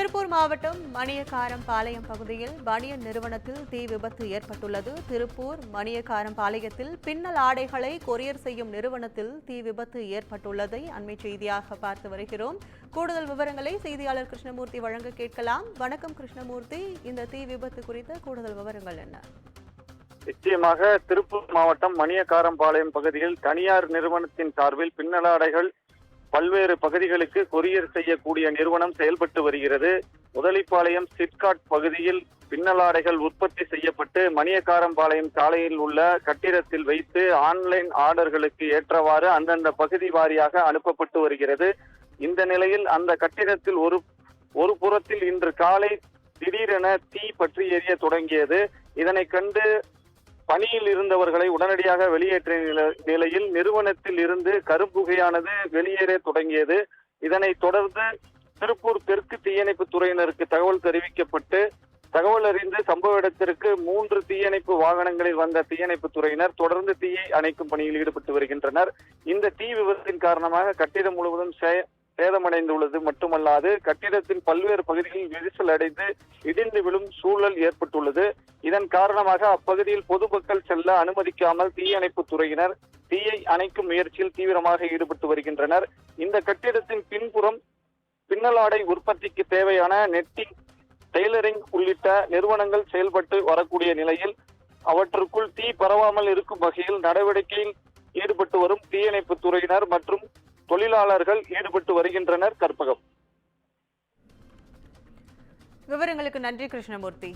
திருப்பூர் மாவட்டம் மணியக்காரம் பாளையம் பகுதியில் பனியன் நிறுவனத்தில் தீ விபத்து ஏற்பட்டுள்ளது. திருப்பூர் மணியக்காரம் பாளையத்தில் பின்னல் ஆடைகளை கொரியர் செய்யும் நிறுவனத்தில் தீ விபத்து ஏற்பட்டுள்ளதை அண்மை செய்தியாக பார்த்து வருகிறோம். கூடுதல் விவரங்களை செய்தியாளர் கிருஷ்ணமூர்த்தி வழங்க கேட்கலாம். வணக்கம் கிருஷ்ணமூர்த்தி, இந்த தீ விபத்து குறித்த கூடுதல் விவரங்கள் என்ன? நிச்சயமாக திருப்பூர் மாவட்டம் மணியக்காரம் பாளையம் பகுதியில் தனியார் நிறுவனத்தின் சார்பில் பின்னலாடைகள் பல்வேறு பகுதிகளுக்கு கொரியர் செய்யக்கூடிய நிறுவனம் செயல்பட்டு வருகிறது. முதலிப்பாளையம் சிட்காட் பகுதியில் பின்னலாடைகள் உற்பத்தி செய்யப்பட்டு மணியக்காரம்பாளையம் சாலையில் உள்ள கட்டிடத்தில் வைத்து ஆன்லைன் ஆர்டர்களுக்கு ஏற்றவாறு அந்தந்த பகுதி வாரியாக அனுப்பப்பட்டு வருகிறது. இந்த நிலையில் அந்த கட்டிடத்தில் ஒரு புறத்தில் இன்று காலை திடீரென தீ பற்றி எரிய தொடங்கியது. இதனை கண்டு பணியில் இருந்தவர்களை உடனடியாக வெளியேற்றிய நிலையில் நிறுவனத்தில் இருந்து கரும்புகையானது வெளியேற தொடங்கியது. இதனைத் தொடர்ந்து திருப்பூர் தெற்கு தீயணைப்பு துறையினருக்கு தகவல் தெரிவிக்கப்பட்டு தகவல் அறிந்து சம்பவ இடத்திற்கு 3 தீயணைப்பு வாகனங்களில் வந்த தீயணைப்பு துறையினர் தொடர்ந்து தீயை அணைக்கும் பணியில் ஈடுபட்டு வருகின்றனர். இந்த தீ விபத்தின் காரணமாக கட்டிடம் முழுவதும் சேதமடைந்துள்ளது மட்டுமல்லாது கட்டிடத்தின் பல்வேறு பகுதிகளில் விரிசல் அடைந்து இடிந்து விழும் சூழல் ஏற்பட்டுள்ளது. இதன் காரணமாக அப்பகுதியில் பொதுமக்கள் செல்ல அனுமதிக்காமல் தீயணைப்பு துறையினர் தீயை அணைக்கும் முயற்சியில் தீவிரமாக ஈடுபட்டு வருகின்றனர். இந்த கட்டிடத்தின் பின்புறம் பின்னலாடை உற்பத்திக்கு தேவையான நெட்டிங், டெய்லரிங் உள்ளிட்ட நிறுவனங்கள் செயல்பட்டு வரக்கூடிய நிலையில் அவற்றுக்குள் தீ பரவாமல் இருக்கும் வகையில் நடவடிக்கையில் ஈடுபட்டு வரும் தீயணைப்பு துறையினர் மற்றும் தொழிலாளர்கள் ஈடுபட்டு வருகின்றனர். கற்பகம். விவரங்களுக்கு நன்றி கிருஷ்ணமூர்த்தி.